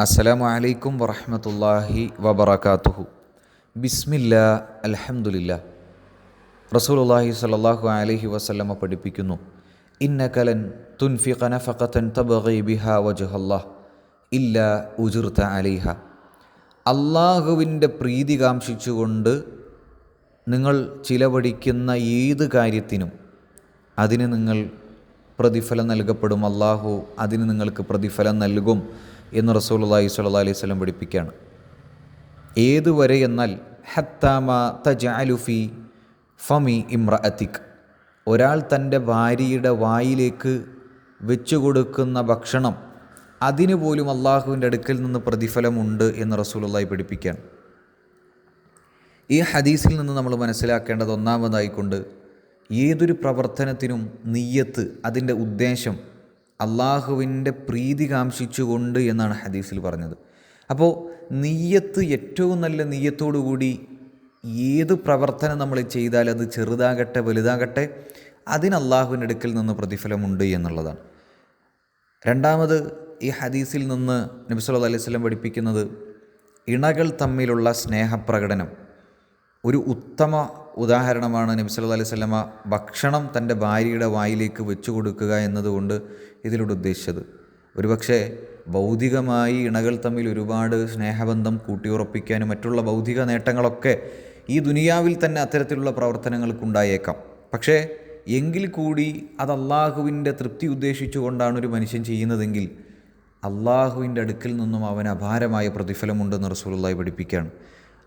അസ്സലാമു അലൈക്കും വറഹ്മത്തുള്ളാഹി വബറകാതുഹു. ബിസ്മില്ലാ അൽഹംദുലില്ലാ. റസൂലുള്ളാഹി സ്വല്ലല്ലാഹു അലൈഹി വസല്ലമ പഠിപ്പിക്കുന്നു, ഇന്നക ലൻ തുൻഫിഖ നഫഖതൻ തബ്ഗി ബിഹാ വജ്ഹല്ലാഹ് ഇല്ലാ ഉജിർത അലൈഹ. അള്ളാഹുവിൻ്റെ പ്രീതി കാംക്ഷിച്ചുകൊണ്ട് നിങ്ങൾ ചിലവഴിക്കുന്ന ഏത് കാര്യത്തിനും അതിന് നിങ്ങൾ പ്രതിഫലം നൽകപ്പെടും, അള്ളാഹു അതിന് നിങ്ങൾക്ക് പ്രതിഫലം നൽകും എന്ന് റസൂലുള്ളാഹി സ്വല്ലല്ലാഹു അലൈഹി വസല്ലം പഠിപ്പിക്കുകയാണ്. ഏതുവരെ എന്നാൽ ഹത്താമ തജഅലു ഫീ ഫമി ഇംറഅതിക്, ഒരാൾ തൻ്റെ ഭാര്യയുടെ വായിലേക്ക് വെച്ചു കൊടുക്കുന്ന ഭക്ഷണം അതിന് പോലും അള്ളാഹുവിൻ്റെ അടുക്കൽ നിന്ന് പ്രതിഫലമുണ്ട് എന്ന് റസൂലുള്ളാഹി പഠിപ്പിക്കുകയാണ്. ഈ ഹദീസിൽ നിന്ന് നമ്മൾ മനസ്സിലാക്കേണ്ടത് ഒന്നാമതായിക്കൊണ്ട് ഏതൊരു പ്രവർത്തനത്തിനും നിയ്യത്ത്, അതിൻ്റെ ഉദ്ദേശം അള്ളാഹുവിൻ്റെ പ്രീതി കാംക്ഷിച്ചുകൊണ്ട് എന്നാണ് ഹദീസിൽ പറഞ്ഞത്. അപ്പോൾ നിയ്യത്ത്, ഏറ്റവും നല്ല നിയ്യത്തോടുകൂടി ഏത് പ്രവർത്തനം നമ്മൾ ചെയ്താൽ അത് ചെറുതാകട്ടെ വലുതാകട്ടെ അതിന് അള്ളാഹുവിൻ്റെ അടുക്കൽ നിന്ന് പ്രതിഫലമുണ്ട് എന്നുള്ളതാണ്. രണ്ടാമത്, ഈ ഹദീസിൽ നിന്ന് നബി സല്ലല്ലാഹു അലൈഹി വസല്ലം പഠിപ്പിക്കുന്നത് ഇണകൾ തമ്മിലുള്ള സ്നേഹപ്രകടനം. ഒരു ഉത്തമ ഉദാഹരണമാണ് നബി സല്ലല്ലാഹു അലൈഹി വസല്ലമ ഭക്ഷണം തൻ്റെ ഭാര്യയുടെ വായിലേക്ക് വെച്ചു കൊടുക്കുക എന്നതുകൊണ്ട് ഇതിലൂടെ ഉദ്ദേശിച്ചത്. ഒരുപക്ഷെ ഭൗതികമായി ഇണകൾ തമ്മിൽ ഒരുപാട് സ്നേഹബന്ധം കൂട്ടിയുറപ്പിക്കാനും മറ്റുള്ള ഭൗതിക നേട്ടങ്ങളൊക്കെ ഈ ദുനിയാവിൽ തന്നെ അത്തരത്തിലുള്ള പ്രവർത്തനങ്ങൾക്കുണ്ടായേക്കാം. പക്ഷേ എങ്കിൽ കൂടി അത് അള്ളാഹുവിൻ്റെ തൃപ്തി ഉദ്ദേശിച്ചുകൊണ്ടാണ് ഒരു മനുഷ്യൻ ചെയ്യുന്നതെങ്കിൽ അള്ളാഹുവിൻ്റെ അടുക്കൽ നിന്നും അവന് അപാരമായ പ്രതിഫലമുണ്ടെന്ന് റസൂലുള്ളാഹി പഠിപ്പിക്കുകയാണ്.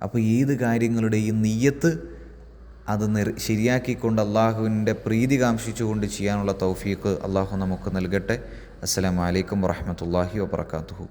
അപ്പോൾ ഏത് കാര്യങ്ങളുടെയും നിയ്യത്ത് അത് ശരിയാക്കിക്കൊണ്ട് അള്ളാഹുവിൻ്റെ പ്രീതി കാംക്ഷിച്ചുകൊണ്ട് ചെയ്യാനുള്ള തൗഫീഖ് അള്ളാഹു നമുക്ക് നൽകട്ടെ. അസ്സലാമു അലൈക്കും വറഹ്മത്തുള്ളാഹി വബറകാതുഹു.